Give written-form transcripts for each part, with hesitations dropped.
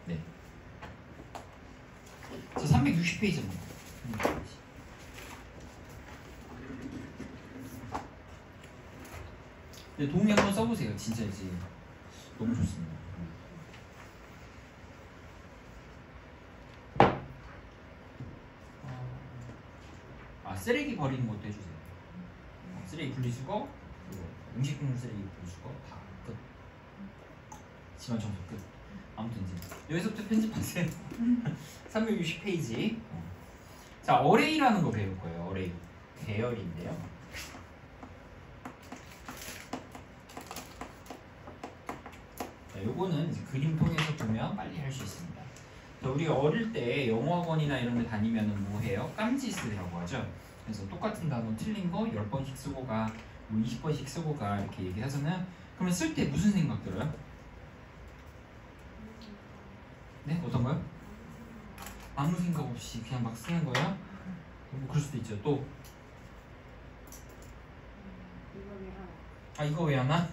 네. 자, 360페이지입니다. 네, 도움이 한번 써보세요. 진짜 이제 너무 좋습니다. 쓰레기 버리는 것도 해주세요. 쓰레기 분리수거, 음식물 쓰레기 분리수거 다 끝. 집안 청소 끝. 아무튼 이제 여기서부터 편집하세요. 360페이지. 자, 어레이라는 거 배울 거예요. 어레이. 배열인데요. 자, 요거는 이제 그림 통해서 보면 빨리 할 수 있습니다. 자, 우리 어릴 때 영어학원이나 이런 데 다니면은 뭐 해요? 깜짓이라고 하죠. 그래서 똑같은 단어 틀린 거 10번씩 쓰고 가, 뭐 20번씩 쓰고 가 이렇게 얘기하잖아요. 그러면 쓸 때 무슨 생각 들어요? 네? 어떤 거요? 아무 생각 없이 그냥 막 쓰는 거예요? 뭐 그럴 수도 있죠. 또 이거 왜 하나?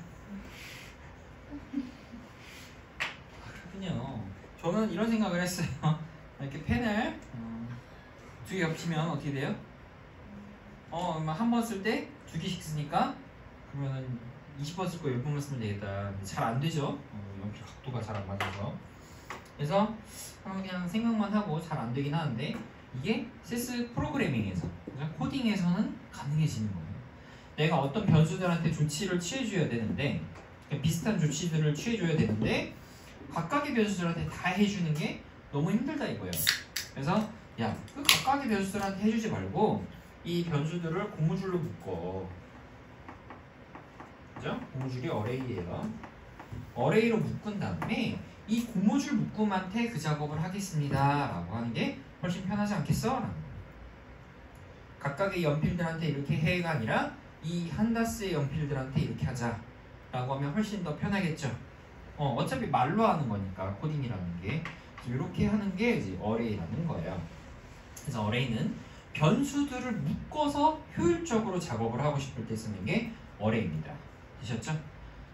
그렇군요. 저는 이런 생각을 했어요. 이렇게 펜을 두 개 겹치면 어떻게 돼요? 한 번 쓸 때 두 개씩 쓰니까 그러면은 20번 쓸 거 10번만 쓰면 되겠다. 잘 안 되죠? 연필 각도가 잘 안 맞아서. 그래서 그냥 생각만 하고 잘 안 되긴 하는데 이게 CS 프로그래밍에서, 코딩에서는 가능해지는 거예요. 내가 어떤 변수들한테 조치를 취해줘야 되는데, 비슷한 조치들을 취해줘야 되는데 각각의 변수들한테 다 해주는 게 너무 힘들다 이거예요. 그래서 그 각각의 변수들한테 해주지 말고 이 변수들을 고무줄로 묶어. 그죠? 고무줄이 어레이예요. 어레이로 묶은 다음에 이 고무줄 묶음한테 그 작업을 하겠습니다 라고 하는 게 훨씬 편하지 않겠어? 각각의 연필들한테 이렇게 해가 아니라 이 한다스의 연필들한테 이렇게 하자 라고 하면 훨씬 더 편하겠죠. 어차피 말로 하는 거니까 코딩이라는 게. 이렇게 하는 게 이제 어레이라는 거예요. 그래서 어레이는 변수들을 묶어서 효율적으로 작업을 하고 싶을 때 쓰는 게 어레이입니다. 되셨죠?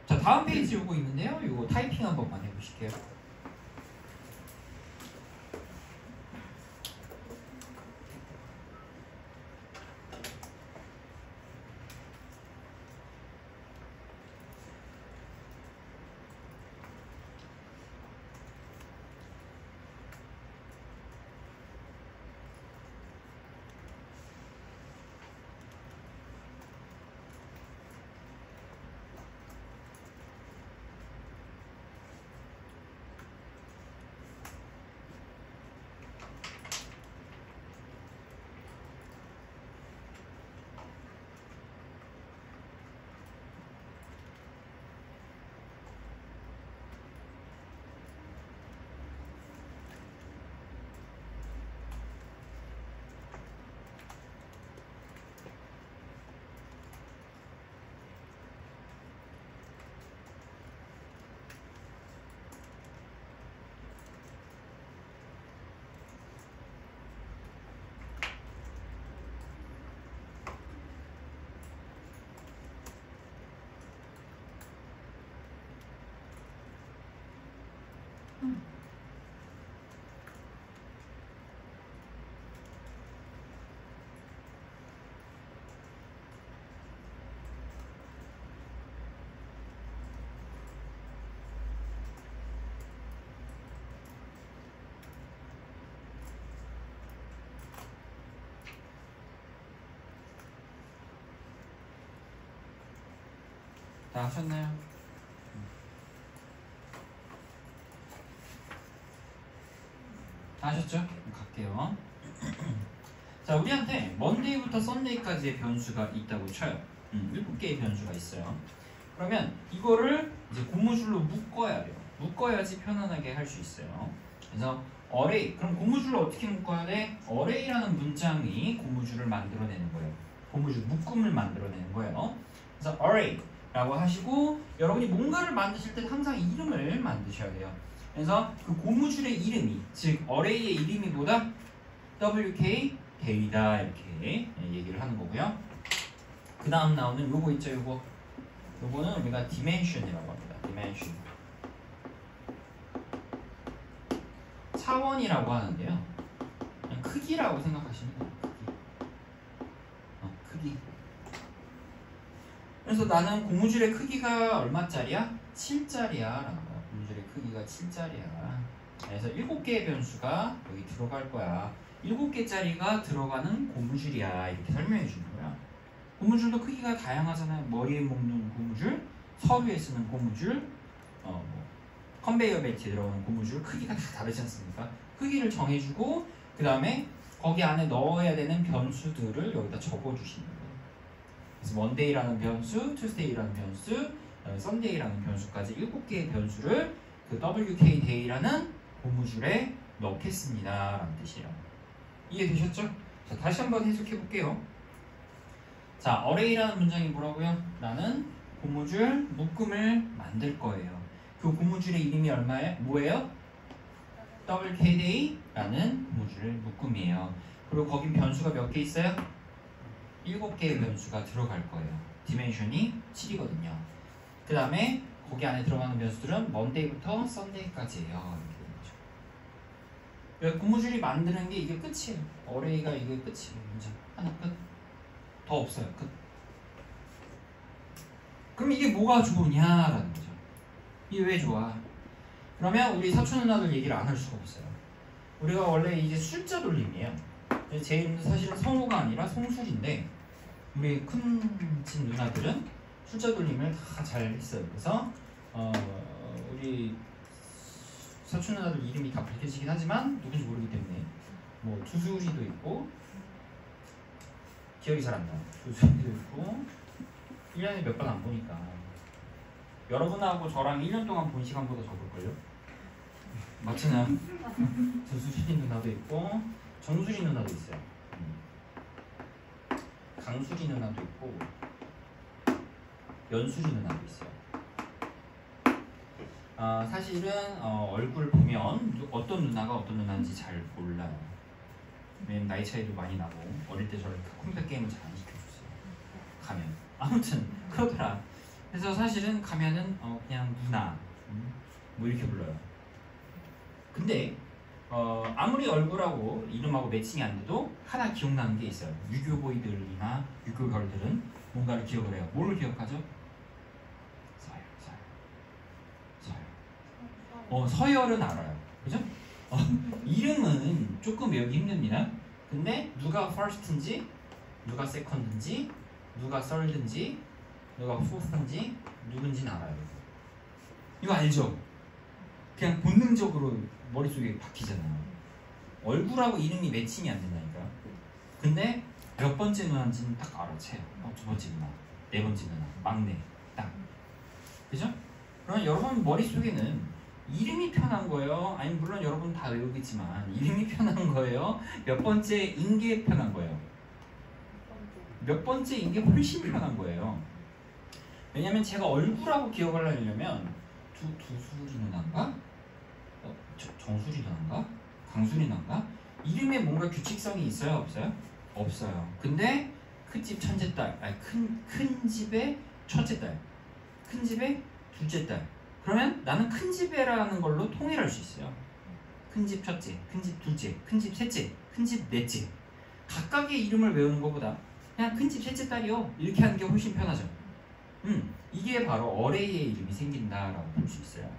자, 다음 페이지 요거 있는데요. 요거 타이핑 한 번만 해보실게요. 다 하셨나요? 다 하셨죠? 갈게요. 자, 우리한테 먼데이부터 썬데이까지의 변수가 있다고 쳐요. 7개의 변수가 있어요. 그러면 이거를 이제 고무줄로 묶어야 돼요. 묶어야지 편안하게 할 수 있어요. 그래서 어레이, 그럼 고무줄로 어떻게 묶어야 돼? 어레이라는 문장이 고무줄을 만들어내는 거예요. 고무줄 묶음을 만들어내는 거예요. 그래서 array라고 하시고, 여러분이 뭔가를 만드실 때 항상 이름을 만드셔야 돼요. 그래서 그 고무줄의 이름이, 즉 array의 이름이 뭐다? WK 데이다, 이렇게 얘기를 하는 거고요. 그 다음 나오는 요거 있죠, 요거는 우리가 dimension이라고 합니다. dimension. 차원이라고 하는데요. 그냥 크기라고 생각하시면 돼요. 크기. 그래서 나는 고무줄의 크기가 얼마짜리야? 7짜리야 라는 거야. 고무줄의 크기가 7짜리야. 그래서 7개의 변수가 여기 들어갈 거야. 7개짜리가 들어가는 고무줄이야. 이렇게 설명해 주는 거야. 고무줄도 크기가 다양하잖아요. 머리에 묶는 고무줄, 서류에 쓰는 고무줄, 컨베이어 벨트에 들어가는 고무줄 크기가 다 다르지 않습니까? 크기를 정해주고 그 다음에 거기 안에 넣어야 되는 변수들을 여기다 적어주시는 거예요. 그래서 Monday라는 변수, Tuesday라는 변수, Sunday라는 변수까지 7개의 변수를 그 WK Day라는 고무줄에 넣겠습니다 라는 뜻이에요. 이해되셨죠? 자, 다시 한번 해석해 볼게요. 자, array라는 문장이 뭐라고요? 나는 고무줄 묶음을 만들 거예요. 그 고무줄의 이름이 뭐예요? WKD라는 고무줄 묶음이에요. 그리고 거긴 변수가 몇 개 있어요? 7개의 변수가 들어갈 거예요. 디멘션이 7이거든요. 그 다음에 거기 안에 들어가는 변수들은 Monday부터 Sunday까지예요. 이렇게 고무줄이 만드는 게 이게 끝이에요. array가 이게 끝이에요. 문장 하나 끝. 더 없어요. 끝. 그럼 이게 뭐가 좋으냐라는 거죠. 이게 왜 좋아? 그러면 우리 사촌 누나들 얘기를 안 할 수가 없어요. 우리가 원래 이제 숫자 돌림이에요. 제 이름도 사실은 성우가 아니라 송술인데 우리 큰친 누나들은 숫자 돌림을 다 잘 했어요. 그래서 우리 사촌 누나들 이름이 다 밝혀지긴 하지만 누군지 모르기 때문에 뭐 두수리도 있고 기억이 잘 안 나요. 두수리도 있고 1년에 몇 번 안 보니까 여러분하고 저랑 1년 동안 본 시간보다 적을걸요? 맞잖아요. 두수리 누나도 있고 정수리 누나도 있어요. 강수리 누나도 있고 연수리 누나도 있어요. 사실은 얼굴 보면 어떤 누나가 어떤 누나인지 잘 몰라요. 왜냐면 나이 차이도 많이 나고 어릴 때 저를 컴퓨터 게임을 잘 안 시켜줬어요. 가면 아무튼 그렇더라. 그래서 사실은 가면은 그냥 누나 뭐 이렇게 불러요. 근데 아무리 얼굴하고 이름하고 매칭이 안 돼도 하나 기억나는 게 있어요. 유교보이들이나 유교걸들은 뭔가를 기억을 해요. 뭘 기억하죠? 서열은 알아요. 그죠? 이름은 조금 외우기 힘듭니다. 근데 누가 first인지, 누가 second인지, 누가 third인지, 누가 fourth인지 누군지는 알아요. 이거 알죠? 그냥 본능적으로 머릿속에 박히잖아요. 얼굴하고 이름이 매칭이 안 된다니까. 근데 몇 번째 누나인지는 딱 알아채요. 두 번째 누나, 네 번째 누나, 막내 딱. 그죠? 그러면 여러분 머릿속에는 이름이 편한 거예요? 아니 물론 여러분 다 외우겠지만 이름이 편한 거예요? 몇 번째인 게 편한 거예요? 몇 번째인 게 훨씬 편한 거예요. 왜냐면 제가 얼굴하고 기억을 하려면 두수리 누나인가? 정수리 누나인가? 강수리 누나인가? 이름에 뭔가 규칙성이 있어요? 없어요? 없어요. 근데 큰 집 천재딸, 아니 큰 집의 첫째딸, 큰 집의 둘째딸. 그러면 나는 큰 집에라는 걸로 통일할 수 있어요. 큰 집 첫째, 큰 집 둘째, 큰 집 셋째, 큰 집 넷째. 각각의 이름을 외우는 것보다 그냥 큰 집 셋째 딸이요 이렇게 하는 게 훨씬 편하죠. 이게 바로 어레이의 이름이 생긴다라고 볼 수 있어요.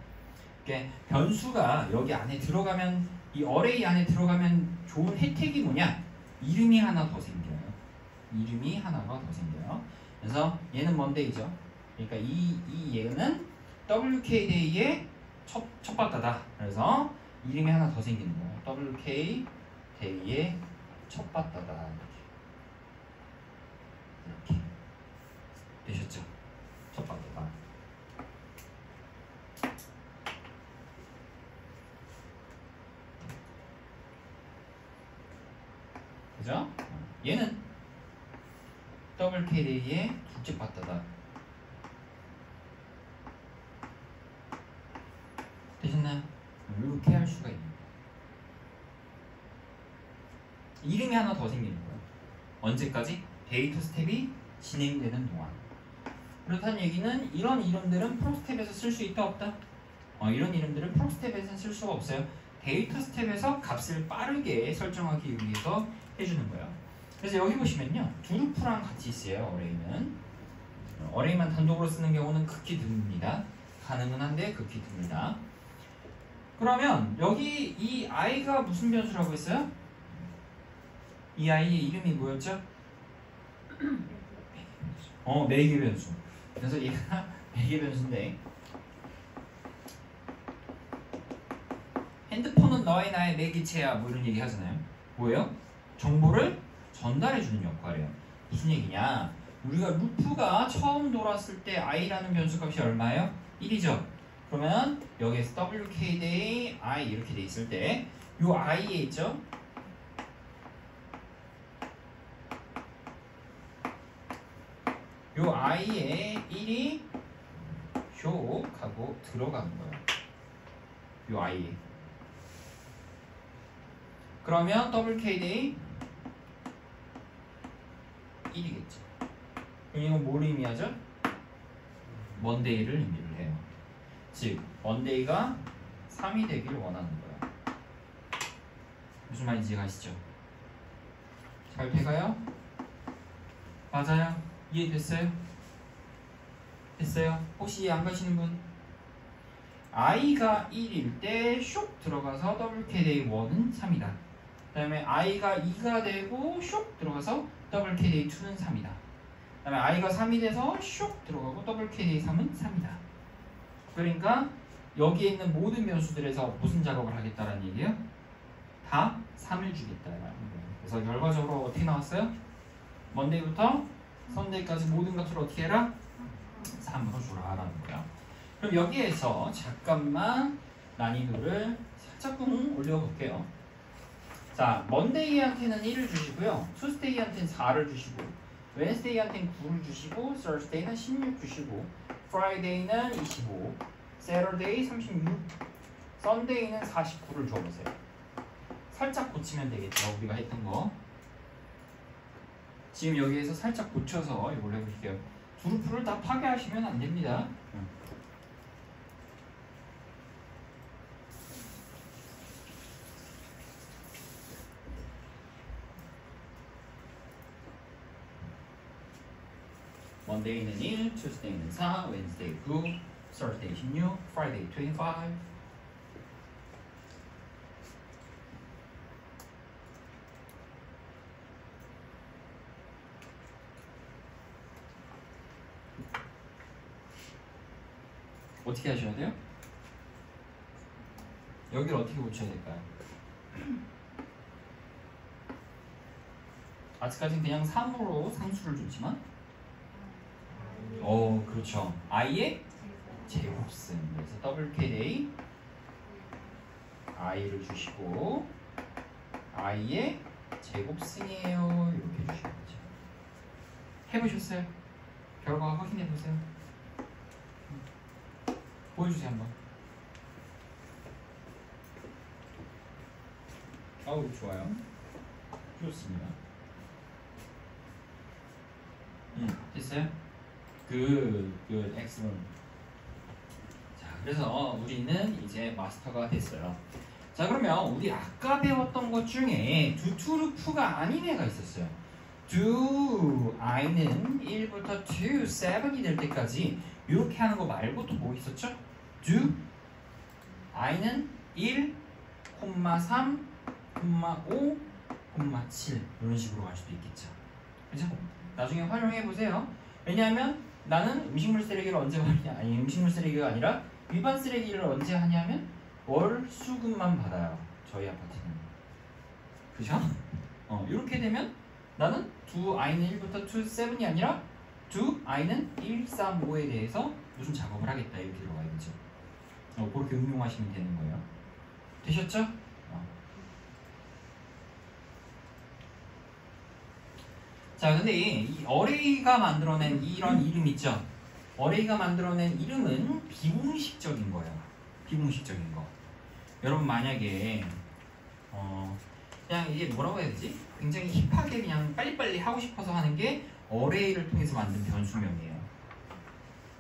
그러니까 변수가 여기 안에 들어가면 이 어레이 안에 들어가면 좋은 혜택이 뭐냐? 이름이 하나 더 생겨요. 이름이 하나가 더 생겨요. 그래서 얘는 먼데이죠. 그러니까 이 얘는 WKDay의 첫 바다다. 그래서 이름이 하나 더 생기는 거예요. WKDay의 첫 바다다. 이렇게 되셨죠? 첫 바다다. 그죠? 얘는 WKDay의 둘째 바다다. 되셨나요? 이렇게 할 수가 있는 거예요. 이름이 하나 더 생기는 거예요. 언제까지? 데이터 스텝이 진행되는 동안. 그렇다는 얘기는 이런 이름들은 프로스텝에서 쓸 수 있다 없다? 이런 이름들은 프로스텝에서는 쓸 수가 없어요. 데이터 스텝에서 값을 빠르게 설정하기 위해서 해주는 거예요. 그래서 여기 보시면요, 두루프랑 같이 있어요. 어레이만 단독으로 쓰는 경우는 극히 드뭅니다. 가능은 한데 극히 드뭅니다. 그러면 여기 이 i가 무슨 변수라고 했어요? 이 i의 이름이 뭐였죠? 매개 변수. 그래서 얘가 매개 변수인데, 핸드폰은 너의 나의 매개체야 뭐 이런 얘기 하잖아요. 뭐예요? 정보를 전달해주는 역할이에요. 무슨 얘기냐? 우리가 루프가 처음 돌았을 때 i라는 변수값이 얼마예요? 1이죠. 그러면 여기에서 wk 대 i 이렇게 돼 있을 때 요 i에 있죠? 요 i에 1이 효 하고 들어가는 거예요. 요 i에. 그러면 wk 대 1이겠죠. 그럼 이건 뭘 의미하죠? 먼데이를 의미를 해요. 즉, 먼데이가 3이 되길 원하는 거예요. 무슨 말인지 가시죠? 잘 돼가요? 맞아요? 이해됐어요? 됐어요? 혹시 이해 안 가시는 분? i가 1일 때 쇽 들어가서 WK-1은 3이다. 그 다음에 i가 2가 되고 쇽 들어가서 WK-2는 3이다. 그 다음에 i가 3이 돼서 쇽 들어가고 WK-3은 3이다. 그러니까 여기에 있는 모든 변수들에서 무슨 작업을 하겠다라는 얘기예요? 다 3을 주겠다라는 거예요. 그래서 결과적으로 어떻게 나왔어요? 먼데이부터 선데이까지 모든 값을 어떻게 해라? 3으로 주라라는 거야. 그럼 여기에서 잠깐만 난이도를 살짝쿵 올려볼게요. 자, 먼데이한테는 1을 주시고요. 투스데이한테는 4를 주시고, 웬스데이한테는 9를 주시고, 서스데이는 16 주시고, 프라이데이는 25, 세터데이 36, 썬데이는 49를 줘보세요. 살짝 고치면 되겠죠. 우리가 했던 거. 지금 여기에서 살짝 고쳐서 이걸 해볼게요. 두루프를 다 파괴하시면 안 됩니다. 먼데이는 1, 투스데이는 4, 웬스데이 9, 서스데이 16, 프라이데이 25. 어떻게 하셔야 돼요? 여기를 어떻게 고쳐야 될까요? 아직까지는 그냥 3으로 상수를 줬지만 그렇죠. i의 제곱승. 그래서 WK i를 주시고 i의 제곱승이에요. 이렇게 주시면 되죠. 해보셨어요? 결과 확인해보세요. 보여주세요 한번. 아우 좋아요. 좋습니다. 됐어요? good, excellent. 자, 그래서 우리는 이제 마스터가 됐어요. 자, 그러면 우리 아까 배웠던 것 중에 두루프가 아닌 애가 있었어요. do i는 1부터 to 7이 될 때까지 이렇게 하는 거 말고 또 뭐 있었죠? do i는 1, 3, 5, 7 이런 식으로 갈 수도 있겠죠. 그죠? 나중에 활용해 보세요. 왜냐하면 나는 음식물 쓰레기를 언제 하냐? 아니, 음식물 쓰레기가 아니라 일반 쓰레기를 언제 하냐면 월 수급만 받아요. 저희 아파트는. 그죠? 이렇게 되면 나는 do i는 1부터 to 7이 아니라 do i는 1, 3, 5에 대해서 무슨 작업을 하겠다 이렇게 들어가야겠죠. 그렇게 응용하시면 되는 거예요. 되셨죠? 자, 근데 이 어레이가 만들어낸 이런 이름 있죠? 어레이가 만들어낸 이름은 비공식적인 거예요. 비공식적인 거. 여러분 만약에 그냥 이게 뭐라고 해야 되지? 굉장히 힙하게 그냥 빨리빨리 하고 싶어서 하는 게 어레이를 통해서 만든 변수명이에요.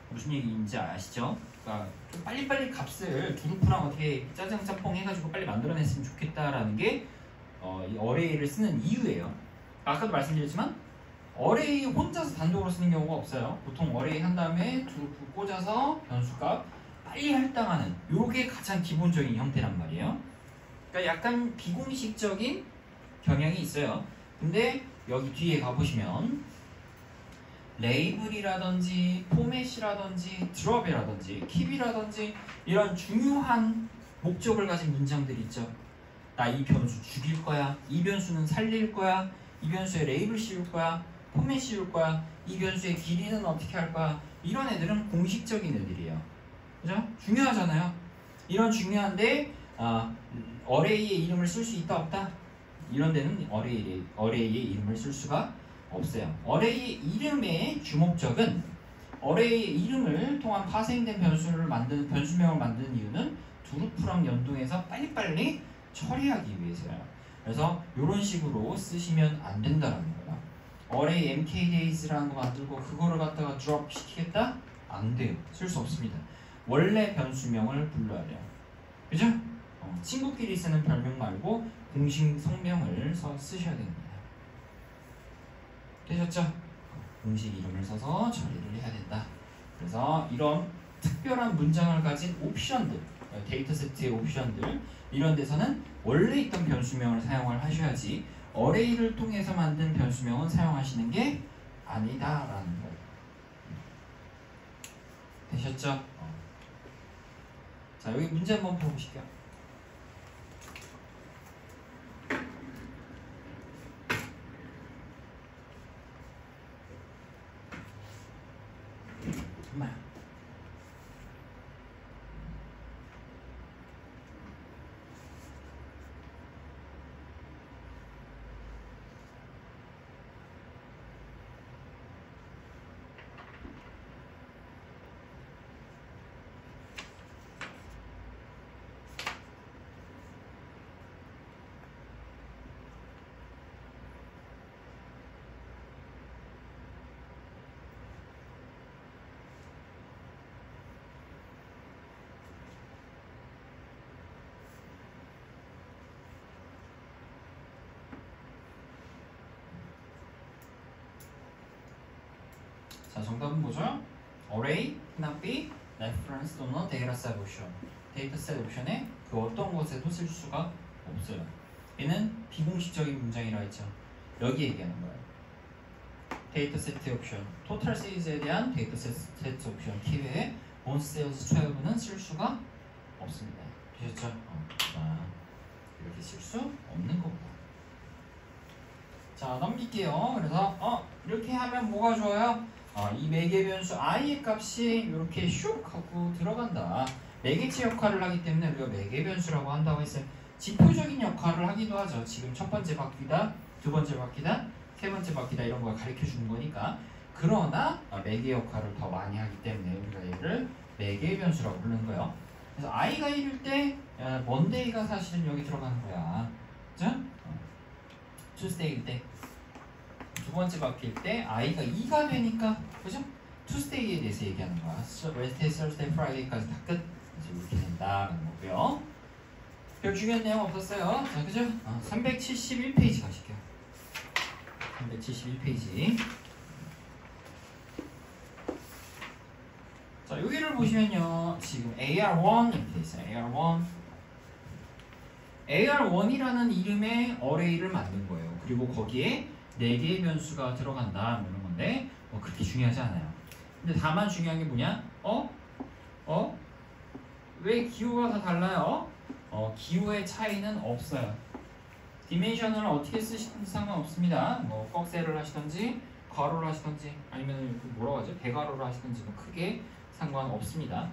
무슨 얘기인지 아시죠? 그러니까 좀 빨리빨리 값을 두루프랑 어떻게 짜장 짬뽕 해가지고 빨리 만들어냈으면 좋겠다라는 게 이 어레이를 쓰는 이유예요. 아까도 말씀드렸지만 어레이 혼자서 단독으로 쓰는 경우가 없어요. 보통 어레이 한 다음에 두루프 꽂아서 변수값 빨리 할당하는 요게 가장 기본적인 형태란 말이에요. 그러니까 약간 비공식적인 경향이 있어요. 근데 여기 뒤에 가보시면 레이블이라든지 포맷이라든지 드롭이라든지 킵이라든지 이런 중요한 목적을 가진 문장들이 있죠. 나 이 변수 죽일 거야. 이 변수는 살릴 거야. 이 변수에 레이블 씌울 거야. 포맷 씌울 거야. 이 변수의 길이는 어떻게 할 거야. 이런 애들은 공식적인 애들이에요. 그죠? 중요하잖아요. 이런 중요한데 어레이의 이름을 쓸 수 있다 없다? 이런 데는 어레이의 이름을 쓸 수가 없어요. 어레이의 이름의 주목적은 어레이의 이름을 통한 파생된 변수명을 만드는 이유는 두루프랑 연동해서 빨리빨리 처리하기 위해서요. 그래서 이런 식으로 쓰시면 안 된다는 거예요. 어레이 mkdays라는 거 만들고 그거를 갖다가 드롭 시키겠다? 안 돼요. 쓸 수 없습니다. 원래 변수명을 불러야 돼요. 그죠? 친구끼리 쓰는 별명 말고 공식 성명을 쓰셔야 됩니다. 되셨죠? 공식 이름을 써서 처리를 해야 된다. 그래서 이런 특별한 문장을 가진 옵션들, 데이터 세트의 옵션들 이런 데서는 원래 있던 변수명을 사용을 하셔야지 어레이를 통해서 만든 변수명은 사용하시는 게 아니다라는 거. 되셨죠? 자, 여기 문제 한번 풀어보실게요. 엄마야. 자, 정답은 뭐죠? Array cannot be reference 또는 dataset option. 데이터셋 옵션에 그 어떤 것에도 쓸 수가 없어요. 얘는 비공식적인 문장이라 했죠. 여기 얘기하는 거예요. 데이터셋 옵션, 토탈 세일즈에 대한 데이터셋 옵션 기회에 on sales 12는 쓸 수가 없습니다. 되셨죠? 자, 이렇게 쓸 수 없는 겁니다. 자, 넘길게요. 그래서 이렇게 하면 뭐가 좋아요? 이 매개 변수 i의 값이 이렇게 슉 하고 들어간다. 매개체 역할을 하기 때문에 우리가 매개 변수라고 한다고 했어요. 지표적인 역할을 하기도 하죠. 지금 첫 번째 바뀌다, 두 번째 바뀌다, 세 번째 바뀌다 이런 걸 가르쳐 주는 거니까. 그러나 매개 역할을 더 많이 하기 때문에 우리가 얘를 매개 변수라고 부르는 거예요. 그래서 i가 1일 때 monday가 사실은 여기 들어가는 거야. 그죠? tuesday일 때. 두 번째 바뀔 때 i가 2가 되니까, 그죠? Tuesday에 대해서 얘기하는 거야. Wednesday, Thursday, Friday까지 다 끝. 그래서 이렇게 된다는 거고요. 별 중요한 내용 없었어요. 자, 그죠? 371페이지 가실게요. 371페이지. 자, 여기를 보시면요. 지금 AR1 이렇게 돼 있어요. AR1이라는 이름의 어레이를 만든 거예요. 그리고 거기에 4개의 변수가 들어간다 이런 건데 그렇게 중요하지 않아요. 근데 다만 중요한 게 뭐냐? 왜 기호가 다 달라요? 기호의 차이는 없어요. 디멘션을 어떻게 쓰시든지 상관없습니다. 뭐 꺽쇠를 하시든지 가로를 하시든지 아니면 뭐라고 하죠? 대가로를 하시든지 크게 상관없습니다.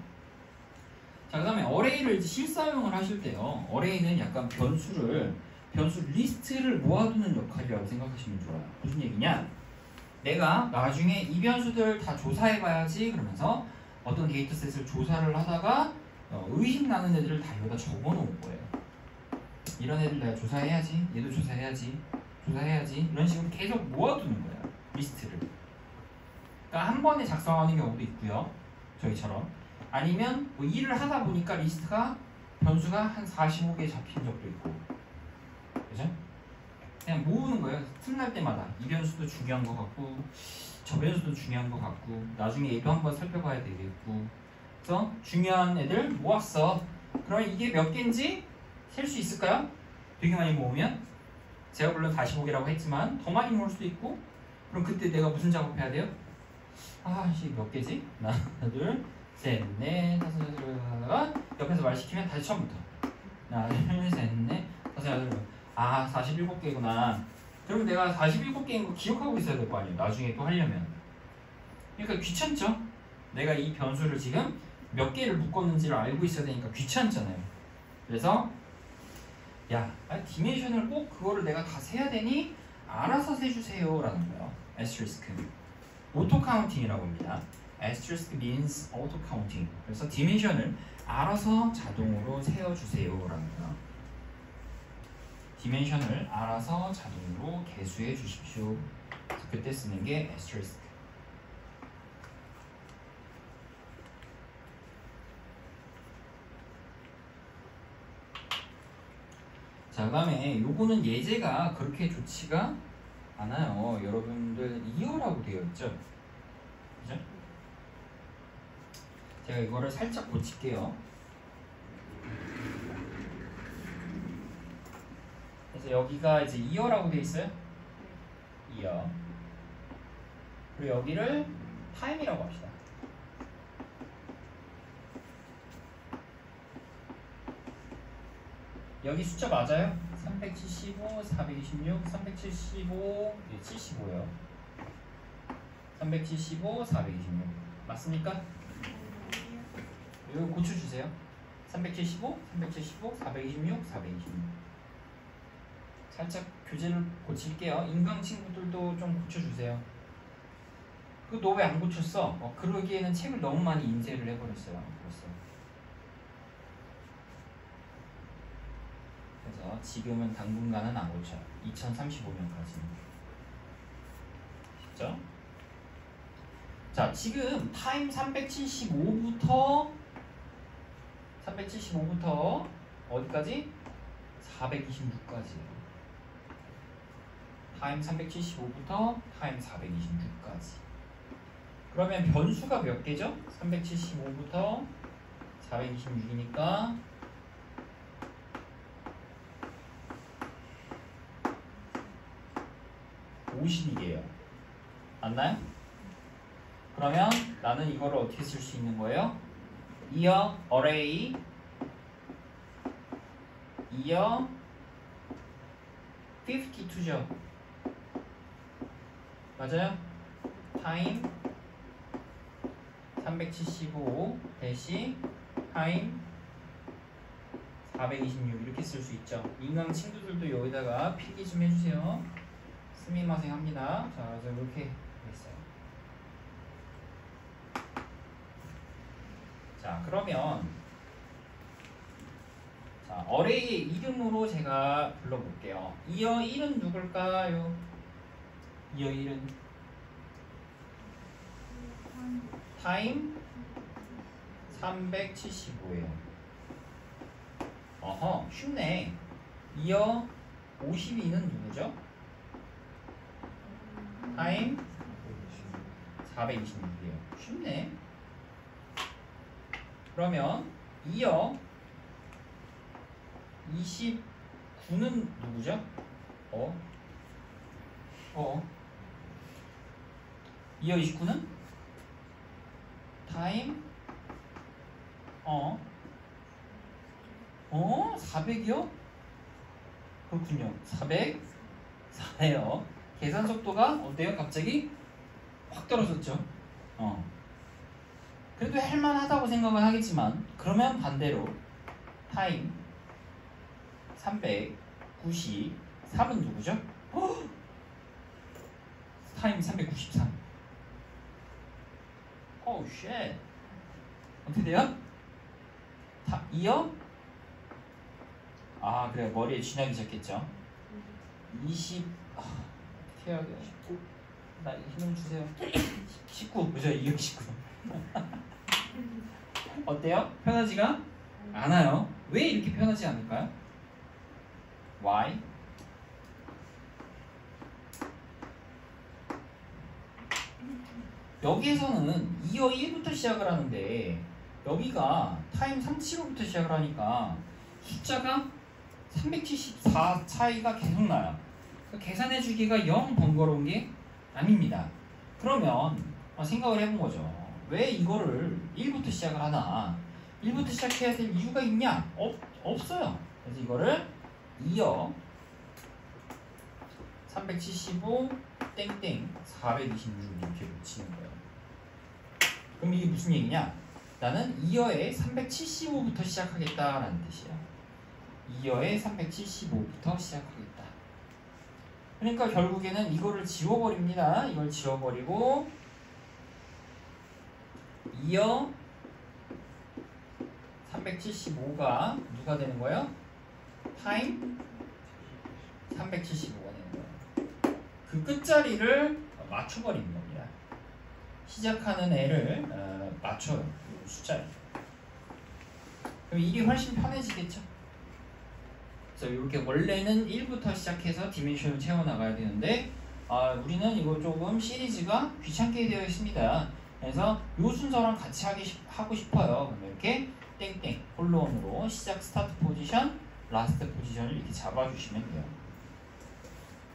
자, 그 다음에 어레이를 실사용을 하실 때요. 어레이는 약간 변수 리스트를 모아두는 역할이라고 생각하시면 좋아요. 무슨 얘기냐? 내가 나중에 이 변수들 다 조사해봐야지 그러면서 어떤 데이터셋을 조사를 하다가 의심 나는 애들을 다 여기다 적어놓은 거예요. 이런 애들 내가 조사해야지, 얘도 조사해야지 이런 식으로 계속 모아두는 거예요. 리스트를. 그러니까 한 번에 작성하는 경우도 있고요. 저희처럼 아니면 뭐 일을 하다 보니까 리스트가 변수가 한 45개 잡힌 적도 있고, 그죠? 그냥 모으는 거예요. 틈날 때마다 이 변수도 중요한 것 같고 저 변수도 중요한 것 같고 나중에 얘도 한번 살펴봐야 되겠고, 그래서 중요한 애들 모았어. 그러면 이게 몇 개인지 셀 수 있을까요? 되게 많이 모으면 제가 물론 45개라고 했지만 더 많이 모을 수도 있고, 그럼 그때 내가 무슨 작업해야 돼요? 아, 이게 몇 개지? 하나, 둘, 셋, 넷, 다섯, 여섯, 옆에서 말 시키면 다시 처음부터. 하나, 둘, 셋, 넷, 다섯, 여섯, 아, 47개구나. 그러면 내가 47개인 거 기억하고 있어야 될 거 아니에요, 나중에 또 하려면. 그러니까 귀찮죠? 내가 이 변수를 지금 몇 개를 묶었는지를 알고 있어야 되니까 귀찮잖아요. 그래서 야, 디멘션을 꼭 그거를 내가 다 세야 되니? 알아서 세주세요 라는 거예요. asterisk 오토 카운팅이라고 합니다. asterisk means auto counting. 그래서 디멘션을 알아서 자동으로 세어주세요 라는 거예요. 디멘션을 알아서 자동으로 계수해 주십시오. 그때 쓰는 게 asterisk. 자, 그 다음에 요거는 예제가 그렇게 좋지가 않아요. 여러분들 이어라고 되어 있죠? 그죠? 제가 이거를 살짝 고칠게요. 그래서 여기가 이제 이어라고 되어 있어요. 이어. 그리고 여기를 타임이라고 합시다. 여기 숫자 맞아요? 375, 426, 375, 75요. 375, 426 맞습니까? 이거 고쳐주세요. 375, 375, 426, 426 살짝 교재를 고칠게요. 인강 친구들도 좀 고쳐주세요. 그 너 왜 안 고쳤어? 그러기에는 책을 너무 많이 인쇄를 해버렸어요. 벌써. 그래서 지금은 당분간은 안 고쳐요. 2035년까지. 쉽죠? 자, 지금 타임 375부터 어디까지? 426까지예요. 타임 375부터 타임 426까지. 그러면 변수가 몇 개죠? 375부터 426이니까 52개예요. 맞나요? 그러면 나는 이거를 어떻게 쓸 수 있는 거예요? 이어 array 이어 52죠. 맞아요? 타임 375 대시 타임 426 이렇게 쓸 수 있죠. 인강 친구들도 여기다가 필기 좀 해주세요. 스미마생 합니다. 자, 그래서 이렇게 됐어요. 자, 그러면 자, 어레이의 이름으로 제가 불러볼게요. 이어 1은 누굴까요? 이어 1은 타임 375예요. 어허, 쉽네. 이어 52는 누구죠? 타임 426이에요. 쉽네. 그러면 이어 29는 누구죠? 이어 29는 타임 400이요? 그렇군요. 404예요. 계산 속도가 어때요? 갑자기 확 떨어졌죠? 그래도 할만하다고 생각은 하겠지만, 그러면 반대로 타임 393은 누구죠? 타임 393. 오우 쉣. 어떻게 돼요? 이어? 아, 그래, 머리에 쥐나기 시작했죠. 20 어떻게 해야 돼요? 19. 나 힘을 주세요. 19. 그죠? 이어 19. 어때요? 편하지가 않아요. 왜 이렇게 편하지 않을까요? Why? 여기에서는 2어 1부터 시작을 하는데 여기가 타임 375부터 시작을 하니까 숫자가 374 차이가 계속 나요. 계산해주기가 영 번거로운 게 아닙니다. 그러면 생각을 해본 거죠. 왜 이거를 1부터 시작을 하나? 1부터 시작해야 될 이유가 있냐? 없어요. 그래서 이거를 2어 375 땡땡 426 이렇게 붙이는 거예요. 그럼 이게 무슨 얘기냐? 나는 2어에 375부터 시작하겠다라는 뜻이야. 2어에 375부터 시작하겠다. 그러니까 결국에는 이거를 지워버립니다. 이걸 지워버리고 2어 375가 누가 되는 거예요? 타임 375가 되는 거예요. 그 끝자리를 맞춰버리는 겁니다. 시작하는 애를 맞춰요. 숫자를. 그럼 이게 훨씬 편해지겠죠? 그래서 이렇게 원래는 1부터 시작해서 디멘션을 채워나가야 되는데 우리는 이거 조금 시리즈가 귀찮게 되어 있습니다. 그래서 이 순서랑 같이 하고 싶어요. 그러면 이렇게 땡땡 홀로원으로 시작 스타트 포지션, 라스트 포지션을 이렇게 잡아주시면 돼요.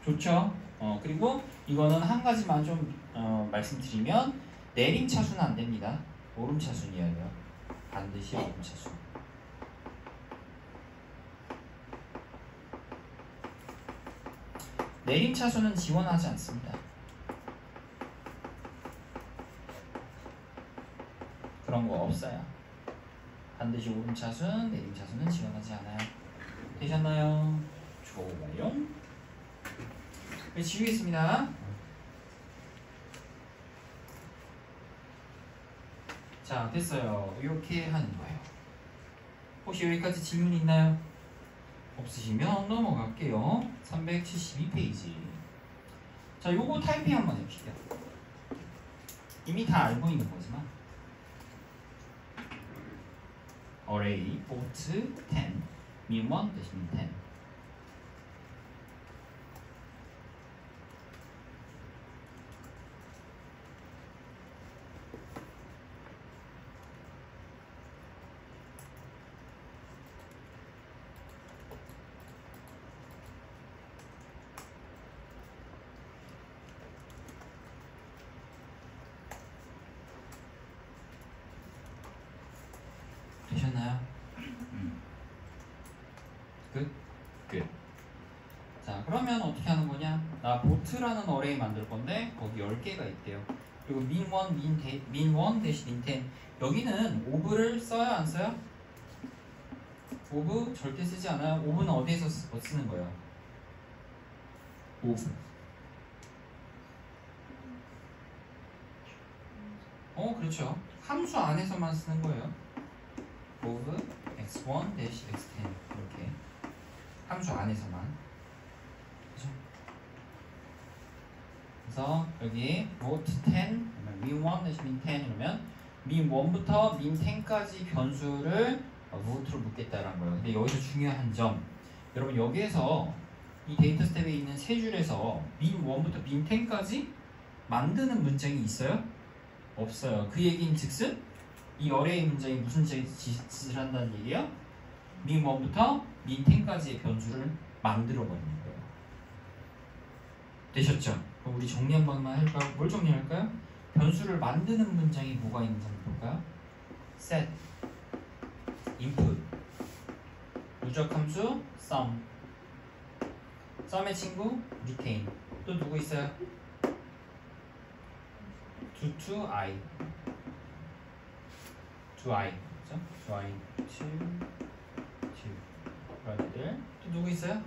좋죠? 그리고 이거는 한 가지만 좀 말씀드리면 내림 차수는 안 됩니다. 오름 차순이어야 돼요. 반드시 오름 차순. 내림 차수는 지원하지 않습니다. 그런 거 없어요. 반드시 오름 차순, 내림 차순은 지원하지 않아요. 되셨나요? 좋아요. 네, 지우겠습니다. 자, 됐어요. 이렇게 하는 거예요. 혹시 여기까지 질문 있나요? 없으시면 넘어갈게요. 372페이지. 자, 요거 타이핑 한번 해봅시다. 이미 다 알고 있는 거지만 array both 10 min1 대신 min10 되셨나요? 끝? 끝. 자, 그러면 어떻게 하는 거냐? 나 보트라는 어레이 만들 건데 거기 10개가 있대요. 그리고 min1, min1 대신 min10 여기는 오브를 써요? 안 써요? 오브 절대 쓰지 않아요. 오브는 어디에서 쓰는 거예요? 오브. 그렇죠. 함수 안에서만 쓰는 거예요. of x1 x10 이렇게 함수 안에서만. 그렇죠? 그래서 여기 root 10 min1 min10 이러면 min1부터 min10까지 변수를 root로 묶겠다라는 거예요. 근데 여기서 중요한 점, 여러분 여기에서 이 데이터 스텝에 있는 세 줄에서 min1부터 min10까지 만드는 문장이 있어요? 없어요. 그 얘기는 즉슨 이 어레이 문장이 무슨 짓을 한다는 얘기예요? min1부터 min10까지의 변수를 만들어버리는 거예요. 되셨죠? 그럼 우리 정리 한 번만 할까요? 뭘 정리할까요? 변수를 만드는 문장이 뭐가 있는지 한번 볼까요? set, input, 누적 함수, sum, sum의 친구, retain. 또 누구 있어요? to i, to i, 그렇죠? to i, to 그런 애들. 또 누구 있어요?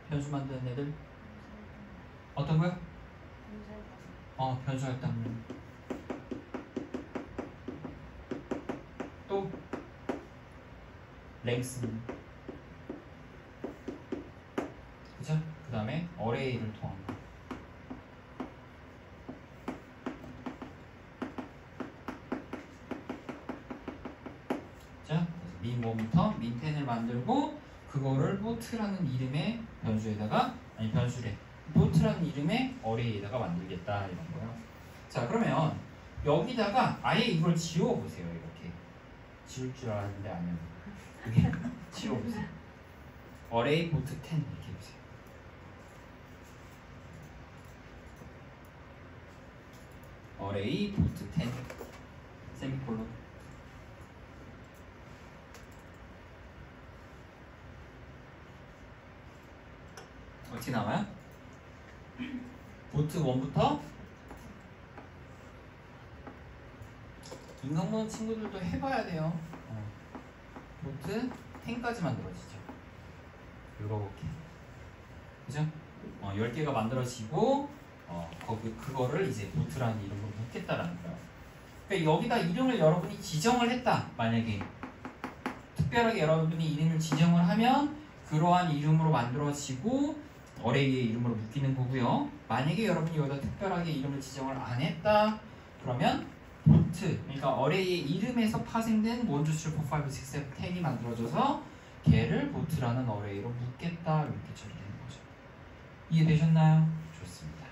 변수 만드는 애들. 어떤 거요? 변수 할당량. 또 length. 그죠? 그 다음에 array를 통한 거. 뭐부터 min10을 만들고 그거를 보트라는 이름의 변수에다가 아니 변수래 보트라는 이름의 어레이에다가 만들겠다 이런 거예요. 자 그러면 여기다가 아예 이걸 지워보세요. 이렇게 지울 줄 알았는데 아니요. 이게 지워보세요. 어레이 보트 10 이렇게 해보세요. 어레이 보트 10 세미콜론. 어떻게 나와요? 보트 1부터 인강 보는 친구들도 해봐야 돼요. 보트 10까지 만들어지죠. 읽어볼게. 그죠? 10개가 만들어지고 그거를 이제 보트라는 이름으로 묶겠다라는 거예요. 그러니까 여기다 이름을 여러분이 지정을 했다. 만약에 특별하게 여러분이 이름을 지정을 하면 그러한 이름으로 만들어지고 어레이의 이름으로 묶이는 거고요. 만약에 여러분이 여기다 특별하게 이름을 지정을 안 했다. 그러면 보트, 그러니까 어레이의 이름에서 파생된 1, 2, 3, 4, 5, 6, 7, 10이 만들어져서 걔를 보트라는 어레이로 묶겠다. 이렇게 처리되는 거죠. 이해되셨나요? 좋습니다.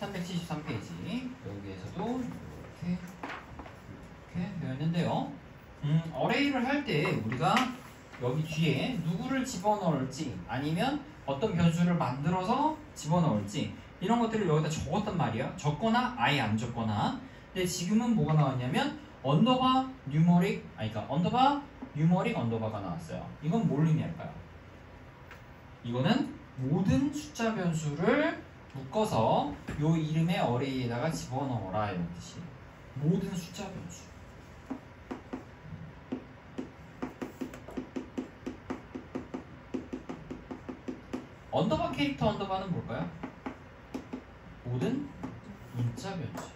373페이지 여기에서도 이렇게 되었는데요. 어레이를 할 때 우리가 여기 뒤에 누구를 집어넣을지 아니면 어떤 변수를 만들어서 집어넣을지 이런 것들을 여기다 적었단 말이야. 적거나 아예 안 적거나. 근데 지금은 뭐가 나왔냐면 언더바 뉴머릭 그러니까 언더바 뉴머릭 언더바가 나왔어요. 이건 뭘 의미할까요? 이거는 모든 숫자 변수를 묶어서 요 이름의 어레이에다가 집어넣어라 이런 뜻이에요. 모든 숫자 변수. 언더바 캐릭터 언더바는 뭘까요? 모든 문자 변수.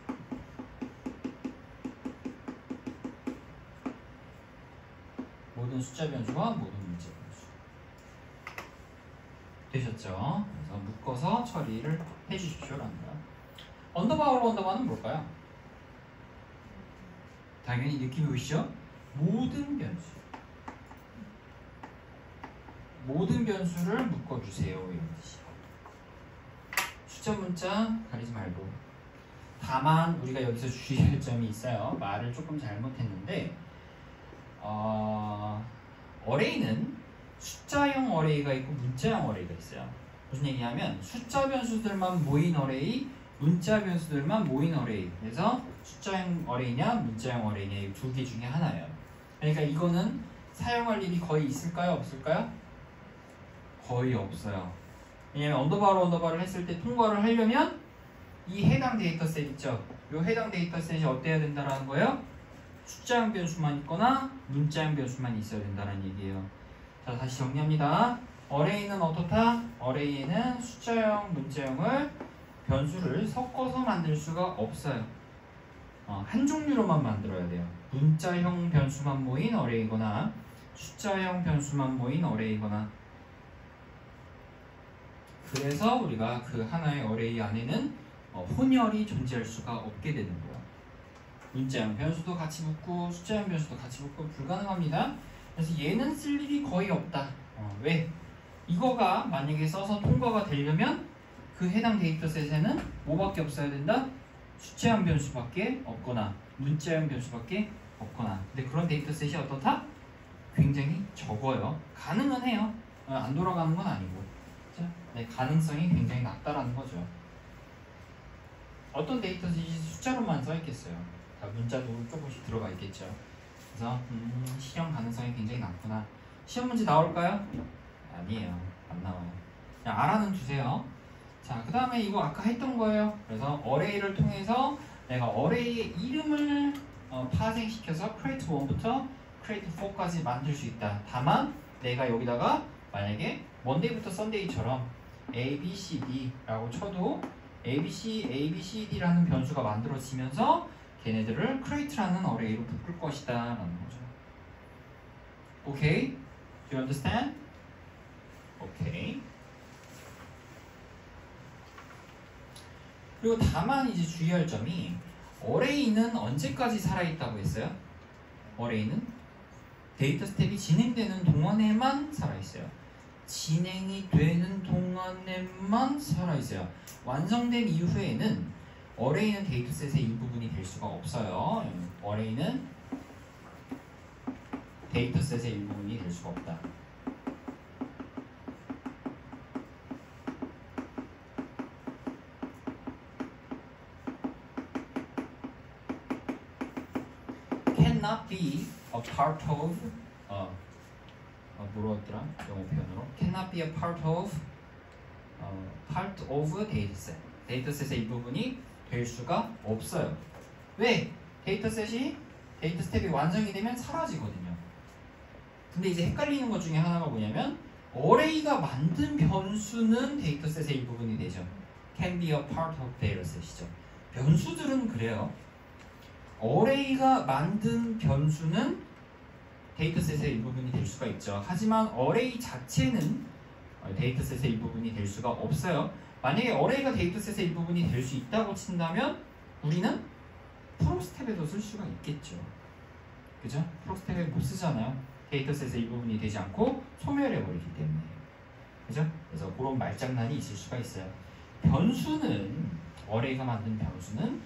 모든 숫자 변수와 모든 문자 변수. 되셨죠? 그래서 묶어서 처리를 해주십시오라는 거야. 언더바로 언더바는 뭘까요? 당연히 느낌이 오시죠? 모든 변수. 모든 변수를 묶어주세요. 이런 뜻이에요. 숫자 문자 가리지 말고. 다만 우리가 여기서 주의할 점이 있어요. 말을 조금 잘못했는데 어레이는 숫자형 어레이가 있고 문자형 어레이가 있어요. 무슨 얘기냐면 숫자 변수들만 모인 어레이, 문자 변수들만 모인 어레이. 그래서 숫자형 어레이냐 문자형 어레이냐 이 두 개 중에 하나예요. 그러니까 이거는 사용할 일이 거의 있을까요? 없을까요? 거의 없어요. 왜냐면 언더바로 언더바를 했을 때 통과를 하려면 이 해당 데이터셋 있죠? 이 해당 데이터셋이 어때야 된다는 거예요? 숫자형 변수만 있거나 문자형 변수만 있어야 된다는 얘기예요. 자, 다시 정리합니다. 어레이는 어떻다? 어레이에는 숫자형, 문자형을 변수를 섞어서 만들 수가 없어요. 한 종류로만 만들어야 돼요. 문자형 변수만 모인 어레이거나 숫자형 변수만 모인 어레이거나. 그래서 우리가 그 하나의 어레이 안에는 혼혈이 존재할 수가 없게 되는 거예요. 문자형 변수도 같이 묶고 숫자형 변수도 같이 묶고 불가능합니다. 그래서 얘는 쓸 일이 거의 없다. 왜? 이거가 만약에 써서 통과가 되려면 그 해당 데이터셋에는 뭐밖에 없어야 된다? 숫자형 변수밖에 없거나 문자형 변수밖에 없거나. 근데 그런 데이터셋이 어떻다? 굉장히 적어요. 가능은 해요. 안 돌아가는 건 아니고. 네, 가능성이 굉장히 낮다라는 거죠. 어떤 데이터셋이 숫자로만 써있겠어요. 다 문자도 조금씩 들어가 있겠죠. 그래서 실현 가능성이 굉장히 낮구나. 시험 문제 나올까요? 아니에요. 안 나와요. 그냥 알아는 두세요. 자, 그 다음에 이거 아까 했던 거예요. 그래서 어레이를 통해서 내가 어레이의 이름을 파생시켜서 create 1부터 create 4까지 만들 수 있다. 다만 내가 여기다가 만약에 monday부터 sunday처럼 A, B, C, D라고 쳐도 A, B, C, A, B, C, D라는 변수가 만들어지면서 걔네들을 create라는 어레이로 묶을 것이다 라는 거죠. Okay? Do you understand? Okay. 그리고 다만 이제 주의할 점이 어레이는 언제까지 살아있다고 했어요? 어레이는 데이터 스텝이 진행되는 동안에만 살아있어요. 진행이 되는 동안에만 살아있어요. 완성된 이후에는 어레이는 데이터셋의 일부분이 될 수가 없어요. 어레이는 데이터셋의 일부분이 될 수가 없다. cannot be a part of 뭐였더라? 영어 표현으로 cannot be a part of dataset. 데이터셋의 일부분이 될 수가 없어요. 왜? 데이터 스텝이 완성이 되면 사라지거든요. 근데 이제 헷갈리는 것 중에 하나가 뭐냐면 어레이가 만든 변수는 데이터셋의 일부분이 되죠. can be a part of dataset이죠. 변수들은 그래요. 어레이가 만든 변수는 데이터셋의 일부분이 될 수가 있죠. 하지만 어레이 자체는 데이터셋의 일부분이 될 수가 없어요. 만약에 어레이가 데이터셋의 일부분이 될 수 있다고 친다면 우리는 프로스텝에도 쓸 수가 있겠죠. 그죠? 프로스텝에 못 쓰잖아요. 데이터셋의 일부분이 되지 않고 소멸해버리기 때문에. 그죠? 그래서 그런 말장난이 있을 수가 있어요. 변수는 어레이가 만든 변수는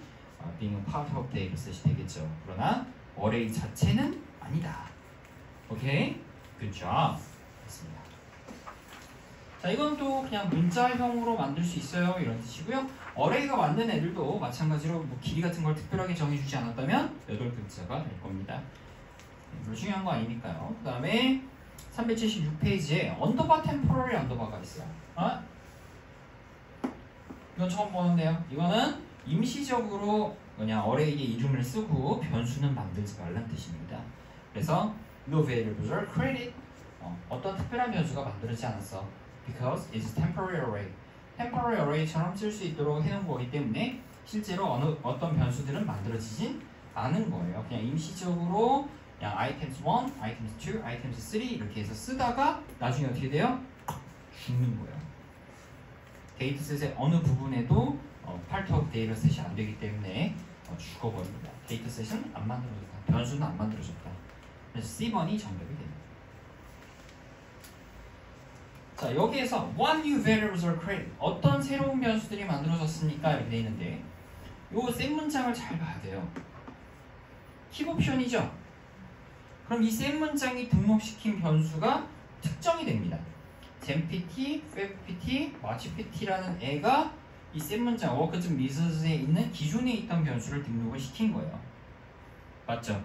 being a part of dataset이 되겠죠. 그러나 어레이 자체는 아니다. 오케이? Good job. 됐습니다. 자, 이건 또 그냥 문자형으로 만들 수 있어요. 이런 뜻이고요. 어레이가 만든 애들도 마찬가지로 뭐 길이 같은 걸 특별하게 정해주지 않았다면 8글자가 될 겁니다. 별로 중요한 거 아니니까요. 그 다음에 376페이지에 언더바 템포러리 언더바가 있어요. 이건 처음 보는데요. 이거는 임시적으로 그냥 어레이의 이름을 쓰고 변수는 만들지 말란 뜻입니다. 그래서 no variables are created. 어떤 특별한 변수가 만들어지지 않았어. Because it's temporary array. temporary array처럼 쓸 수 있도록 해놓은 거기 때문에 실제로 어떤 변수들은 만들어지진 않은 거예요. 그냥 임시적으로 그냥 items 1, items 2, items 3 이렇게 해서 쓰다가 나중에 어떻게 돼요? 죽는 거예요. 데이터셋의 어느 부분에도 part of dataset이 안 되기 때문에 죽어버립니다. 데이터셋은 안 만들어졌다. 변수는 안 만들어졌다. 그래서 C번이 정답이 됩니다. 자, 여기에서 what new variables are created? 어떤 새로운 변수들이 만들어졌습니까? 이렇게 돼 있는데 요 셋 문장을 잘 봐야 돼요. 킥옵션이죠? 그럼 이 셋 문장이 등록시킨 변수가 특정이 됩니다. genpt, fpt, matchpt라는 애가 이 셋 문장 work.methods에 있는 기존에 있던 변수를 등록을 시킨 거예요. 맞죠?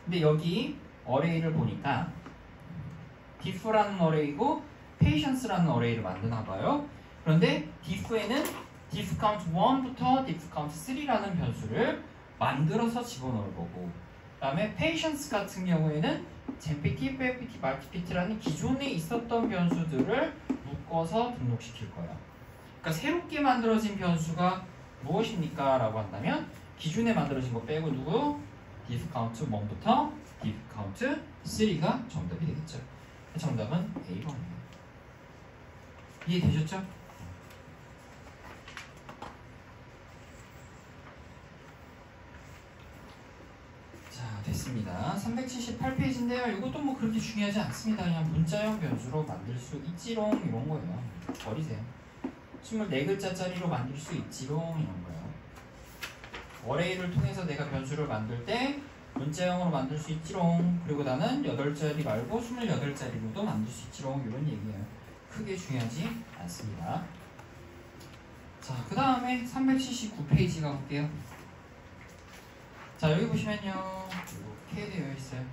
근데 여기 어레이를 보니까 diff라는 어레이고 patience라는 어레이를 만드나 봐요. 그런데 diff에는 diff count 1부터 diff count 3라는 변수를 만들어서 집어넣을 거고, 그 다음에 patience 같은 경우에는 genpt, fpt, matchpt라는 기존에 있었던 변수들을 묶어서 등록시킬 거예요. 그러니까 새롭게 만들어진 변수가 무엇입니까? 라고 한다면 기존에 만들어진 거 빼고 누구? diff count 1부터 diff count 3가 정답이 되겠죠. 정답은 A번입니다. 이해되셨죠? 자, 됐습니다. 378페이지인데요. 이것도 뭐 그렇게 중요하지 않습니다. 그냥 문자형 변수로 만들 수 있지롱 이런 거예요. 버리세요. 24글자짜리로 만들 수 있지롱 이런 거예요. 어레이를 통해서 내가 변수를 만들 때 문자형으로 만들 수 있지롱. 그리고 나는 8자리 말고 28자리로도 만들 수 있지롱 이런 얘기예요. 크게 중요하지 않습니다. 자, 그 다음에 379페이지 가볼게요. 자, 여기 보시면요 이렇게 되어 있어요.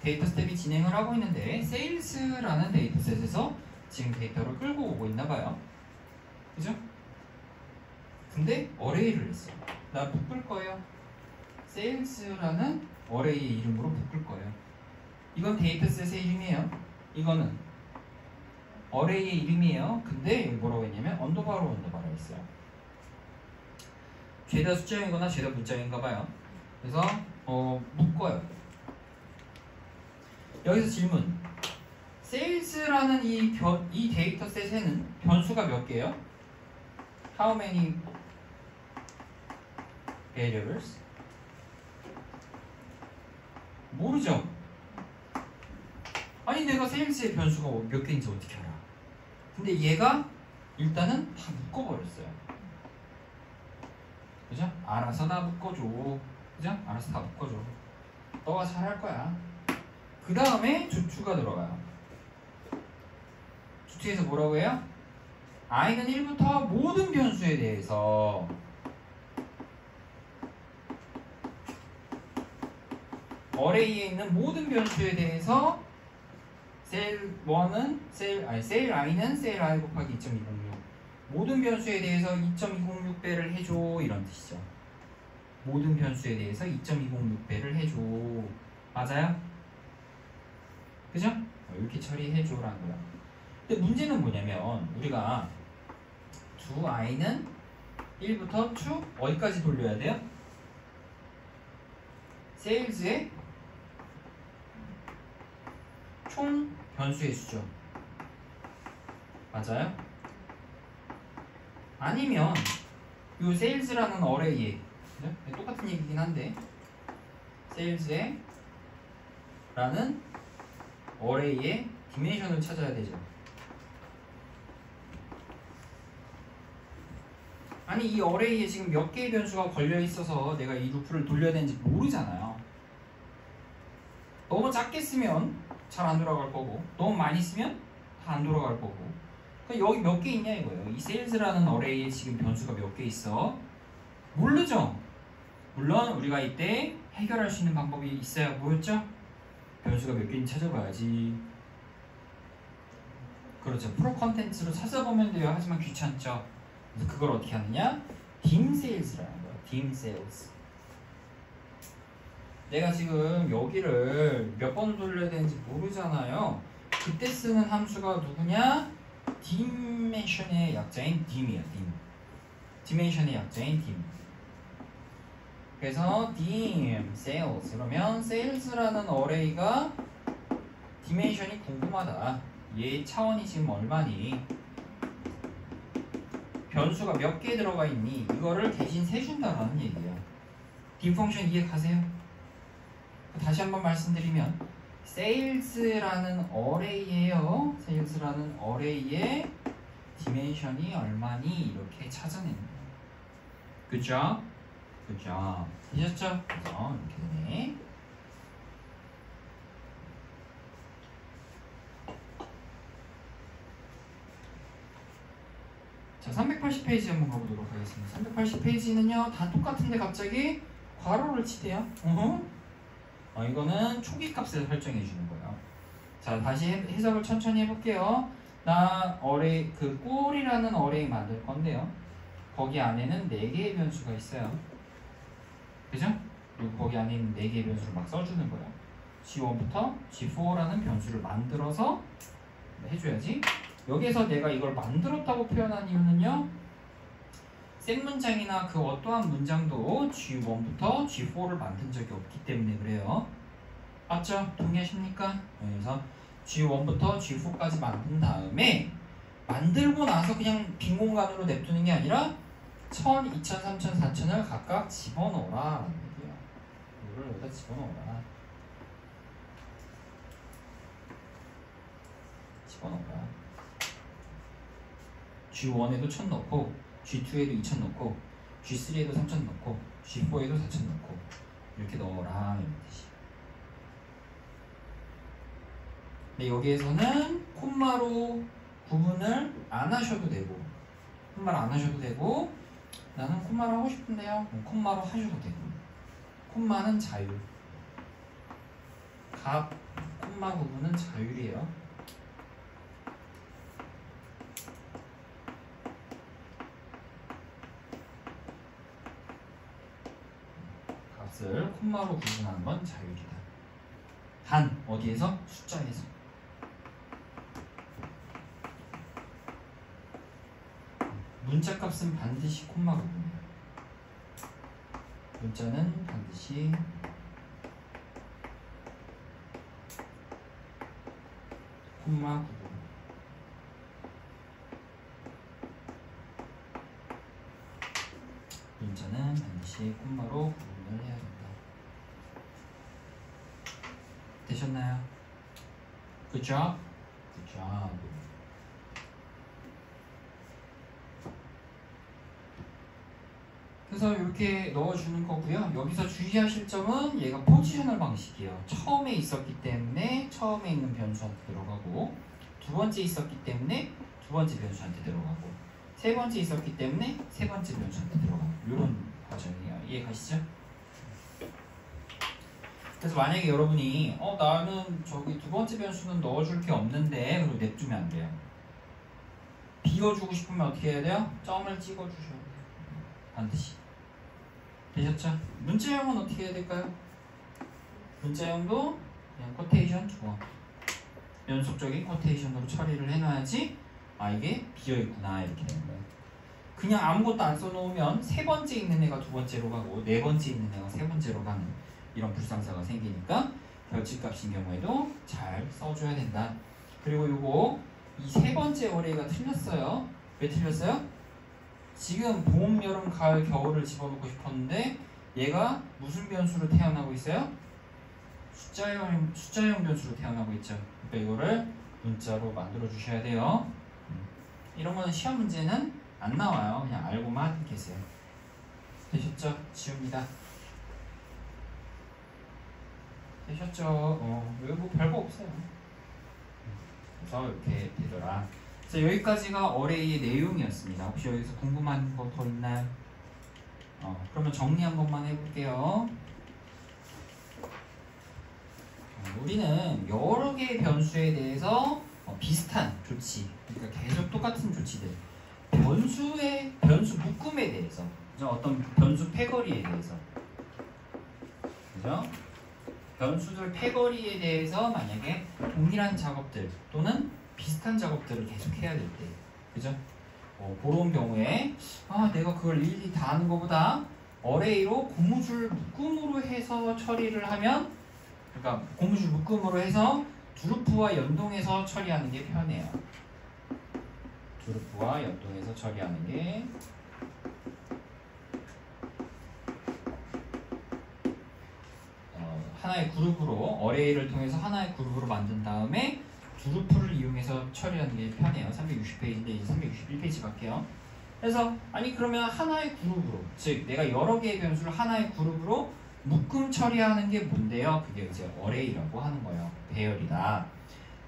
데이터 스텝이 진행을 하고 있는데 세일스라는 데이터셋에서 지금 데이터를 끌고 오고 있나봐요. 그죠? 근데 어레이를 했어. 나 묶을 거예요. 세일스라는 어레이의 이름으로 묶을 거예요. 이건 데이터셋의 이름이에요. 이거는 어레이의 이름이에요. 근데 여기 뭐라고 했냐면 언더바로 언더바라 했어요. 죄다 숫자형이거나 죄다 문자형인가 봐요. 그래서 묶어요. 여기서 질문. 세일스라는 이 데이터셋에는 변수가 몇 개예요? How many variables? 모르죠? 아니 내가 세일즈의 변수가 몇 개인지 어떻게 알아? 근데 얘가 일단은 다 묶어버렸어요. 그죠? 알아서 다 묶어줘. 그죠? 알아서 다 묶어줘. 너가 잘할 거야. 그 다음에 주투가 들어가요. 주투에서 뭐라고 해요? i는 1부터 모든 변수에 대해서 어레이에 있는 모든 변수에 대해서 셀 1은 셀 i는 셀 i 곱하기 2.206 모든 변수에 대해서 2.206배를 해줘 이런 뜻이죠. 모든 변수에 대해서 2.206배를 해줘. 맞아요? 그죠? 이렇게 처리해줘라는 거야. 근데 문제는 뭐냐면 우리가 두 i는 1부터 to 어디까지 돌려야 돼요? 세일즈의 총 변수의 수죠. 맞아요? 아니면 이 세일즈라는 어레이에 그죠? 똑같은 얘기긴 한데 세일즈의 라는 어레이의 디멘션을 찾아야 되죠. 아니 이 어레이에 지금 몇 개의 변수가 걸려 있어서 내가 이 루프를 돌려야 되는지 모르잖아요. 너무 작게 쓰면 잘 안 돌아갈 거고 너무 많이 쓰면 다 안 돌아갈 거고. 그러니까 여기 몇 개 있냐 이거예요. 이 세일즈라는 어레이에 지금 변수가 몇 개 있어? 모르죠? 물론 우리가 이때 해결할 수 있는 방법이 있어야 뭐였죠? 변수가 몇 개인지 찾아봐야지. 그렇죠. 프로 컨텐츠로 찾아보면 돼요. 하지만 귀찮죠. 그래서 그걸 어떻게 하느냐? dim sales라는 거야. dim sales. 내가 지금 여기를 몇 번 돌려야 되는지 모르잖아요. 그때 쓰는 함수가 누구냐? dimension의 약자인 dim이야. dim. dimension의 약자인 dim. 그래서 dim sales 그러면 sales라는 어레이가 dimension이 궁금하다. 얘 차원이 지금 얼마니? 변수가 몇 개 들어가 있니? 이거를 대신 세준다라는 얘기예요. dim 펑션 이해 가세요? 다시 한번 말씀드리면 sales라는 어레이예요. sales라는 어레이의 디멘션이 얼마니? 이렇게 찾아내는 거예요. 그죠? 그죠? 되셨죠? 그래서 이렇게 되네. 자, 380페이지 한번 가보도록 하겠습니다. 380페이지는요, 다 똑같은데 갑자기 괄호를 치대요. 이거는 초기 값을 설정해 주는 거예요. 자, 다시 해석을 천천히 해볼게요. 나 어레이, 그 꼴이라는 어레이 만들 건데요. 거기 안에는 4개의 변수가 있어요. 그죠? 그리고 거기 안에 있는 4개의 변수를 막 써주는 거예요. G1부터 G4라는 변수를 만들어서 해줘야지. 여기에서 내가 이걸 만들었다고 표현한 이유는요. 셋 문장이나 그 어떠한 문장도 G1부터 G4를 만든 적이 없기 때문에 그래요. 맞죠? 동의하십니까? 그래서 G1부터 G4까지 만든 다음에 만들고 나서 그냥 빈 공간으로 냅두는 게 아니라 1000, 2000, 3000, 4000을 각각 집어넣어라 라는 얘기예요. 이거를 여기다 집어넣어라. 집어넣어라. G1에도 1000 넣고 G2에도 2000 넣고 G3에도 3000 넣고 G4에도 4000 넣고 이렇게 넣어라 이런 뜻이에요. 근데 여기에서는 콤마로 구분을 안 하셔도 되고 콤마를 안 하셔도 되고 나는 콤마를 하고 싶은데요. 콤마로 하셔도 되고 콤마는 자율 값 콤마 구분은 자율이에요. 값을 콤마로 구분하는 건 자율이다. 단 어디에서? 숫자에서. 문자 값은 반드시 콤마 구분이에요. 문자는 반드시 콤마 구분. 다시 콤마로 구분을 해야 된다. 되셨나요? Good job. Good job. 그래서 이렇게 넣어주는 거고요. 여기서 주의하실 점은 얘가 포지셔널 방식이에요. 처음에 있었기 때문에 처음에 있는 변수한테 들어가고, 두 번째 있었기 때문에 두 번째 변수한테 들어가고, 세 번째 있었기 때문에 세 번째 변수한테 들어가고, 이런 과정이에요. 이해 가시죠? 그래서 만약에 여러분이 나는 저기 두 번째 변수는 넣어줄 게 없는데, 그리고 냅두면 안 돼요. 비워주고 싶으면 어떻게 해야 돼요? 점을 찍어주셔야 돼요. 반드시. 되셨죠? 문자형은 어떻게 해야 될까요? 문자형도 그냥 코테이션 주어, 연속적인 코테이션으로 처리를 해놔야지 이게 비어있구나 이렇게 되는 거예요. 그냥 아무것도 안 써놓으면 세 번째 있는 애가 두 번째로 가고 네 번째 있는 애가 세 번째로 가는 이런 불상사가 생기니까 별집값인 경우에도 잘 써줘야 된다. 그리고 요거 이 세 번째 어레이가 틀렸어요. 왜 틀렸어요? 지금 봄, 여름, 가을, 겨울을 집어넣고 싶었는데 얘가 무슨 변수로 태어나고 있어요? 숫자형 변수로 태어나고 있죠. 그러니까 이거를 문자로 만들어 주셔야 돼요. 이런 거는 시험 문제는 안 나와요. 그냥 알고만 계세요. 되셨죠? 지웁니다. 되셨죠? 이거 뭐 별거 없어요. 그래서 이렇게 되더라. 자, 여기까지가 어레이의 내용이었습니다. 혹시 여기서 궁금한 거 더 있나요? 그러면 정리 한 번만 해볼게요. 우리는 여러 개의 변수에 대해서 비슷한 조치, 그러니까 계속 똑같은 조치들, 변수 묶음에 대해서, 그죠? 어떤 변수 패거리에 대해서, 그죠? 변수들 패거리에 대해서 만약에 동일한 작업들 또는 비슷한 작업들을 계속 해야 될 때, 그죠? 그런 경우에 내가 그걸 일일이 다 하는 것보다 어레이로 고무줄 묶음으로 해서 처리를 하면, 그러니까 고무줄 묶음으로 해서 두루프와 연동해서 처리하는 게 편해요. 두루프와 연동해서 처리하는 게 하나의 그룹으로, 어레이를 통해서 하나의 그룹으로 만든 다음에 두루프를 이용해서 처리하는 게 편해요. 360페이지인데 이제 361페이지 갈게요. 그래서 그러면 하나의 그룹으로, 즉 내가 여러 개의 변수를 하나의 그룹으로 묶음 처리하는 게 뭔데요? 그게 이제 어레이라고 하는 거예요. 배열이다.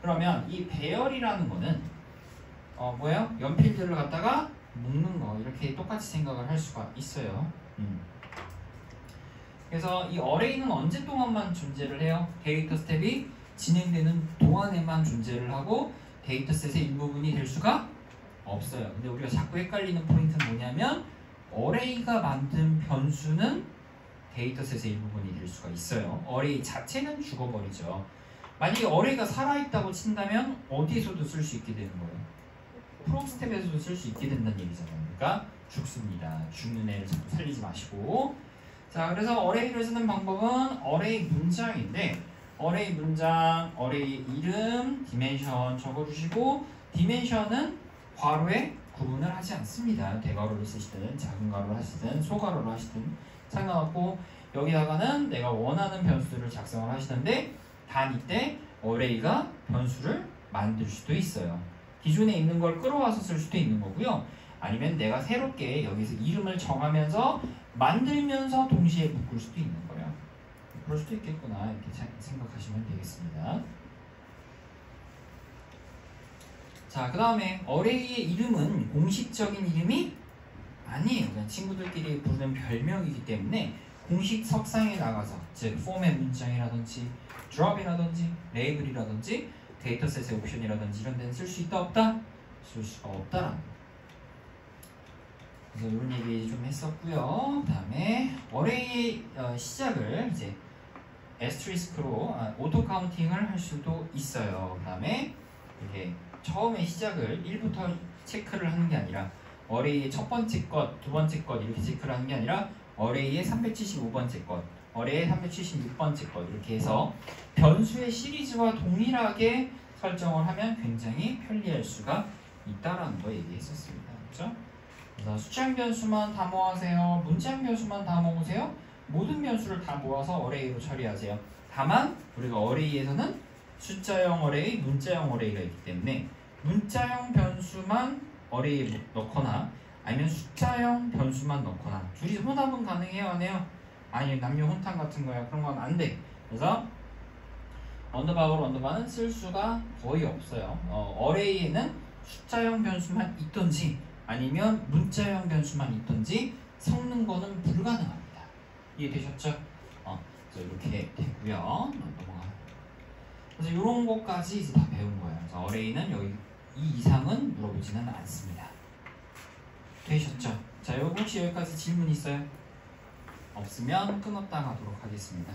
그러면 이 배열이라는 거는 뭐예요? 연필들을 갖다가 묶는 거, 이렇게 똑같이 생각을 할 수가 있어요. 그래서 이 어레이는 언제 동안만 존재를 해요? 데이터 스텝이 진행되는 동안에만 존재를 하고 데이터셋의 일부분이 될 수가 없어요. 근데 우리가 자꾸 헷갈리는 포인트는 뭐냐면, 어레이가 만든 변수는 데이터셋의 일부분이 될 수가 있어요. 어레이 자체는 죽어버리죠. 만약에 어레이가 살아있다고 친다면 어디에서도 쓸 수 있게 되는 거예요? 프롬 스텝에서도 쓸 수 있게 된다는 얘기잖아요. 그러니까 죽습니다. 죽는 애를 자꾸 살리지 마시고. 자, 그래서 어레이를 쓰는 방법은 어레이 문장인데, 어레이 문장, 어레이 이름, 디멘션 적어주시고, 디멘션은 괄호에 구분을 하지 않습니다. 대괄호를 쓰시든 작은 괄호를 하시든 소괄호를 하시든 상관없고, 여기다가는 내가 원하는 변수들을 작성을 하시는데, 단 이때 어레이가 변수를 만들 수도 있어요. 기존에 있는 걸 끌어와서 쓸 수도 있는 거고요. 아니면 내가 새롭게 여기서 이름을 정하면서 만들면서 동시에 묶을 수도 있는 거예요. 그럴 수도 있겠구나, 이렇게 생각하시면 되겠습니다. 자, 그 다음에 어레이의 이름은 공식적인 이름이 아니에요. 그냥 친구들끼리 부르는 별명이기 때문에 공식 석상에 나가서, 즉 포맷 문장이라든지 드롭이라든지 레이블이라든지 데이터셋의 옵션이라든지 이런 데는 쓸 수 있다 없다? 쓸 수가 없다라는 거. 그래서 이런 얘기 좀 했었고요. 그 다음에 어레이의 시작을 이제 에스트리스크로 오토 카운팅을 할 수도 있어요. 그 다음에 이게 처음에 시작을 1부터 체크를 하는 게 아니라 어레이의 첫 번째 것, 두 번째 것 이렇게 체크를 하는 게 아니라 어레이의 375번째 것, 어레이의 376번째 것 이렇게 해서 변수의 시리즈와 동일하게 설정을 하면 굉장히 편리할 수가 있다라는 거 얘기했었습니다. 그렇죠? 그래서 숫자형 변수만 다 모아세요? 문자형 변수만 다 모으세요? 모든 변수를 다 모아서 어레이로 처리하세요. 다만 우리가 어레이에서는 숫자형 어레이, 문자형 어레이가 있기 때문에 문자형 변수만 어레이에 넣거나 아니면 숫자형 변수만 넣거나 둘이 혼합은 가능해요? 안 해요? 아니 남녀 혼탕 같은 거야. 그런 건 안 돼. 그래서 언더바하고 언더바는 쓸 수가 거의 없어요. 어레이에는 숫자형 변수만 있던지 아니면 문자형 변수만 있던지 섞는 거는 불가능합니다. 이해되셨죠? 그래서 이렇게 되고요. 넘어가요. 그래서 이런 것까지 이제 다 배운 거예요. 그래서 어레이는 여기 이 이상은 물어보지는 않습니다. 되셨죠? 자, 여러분 혹시 여기까지 질문 있어요? 없으면 끊었다 가도록 하겠습니다.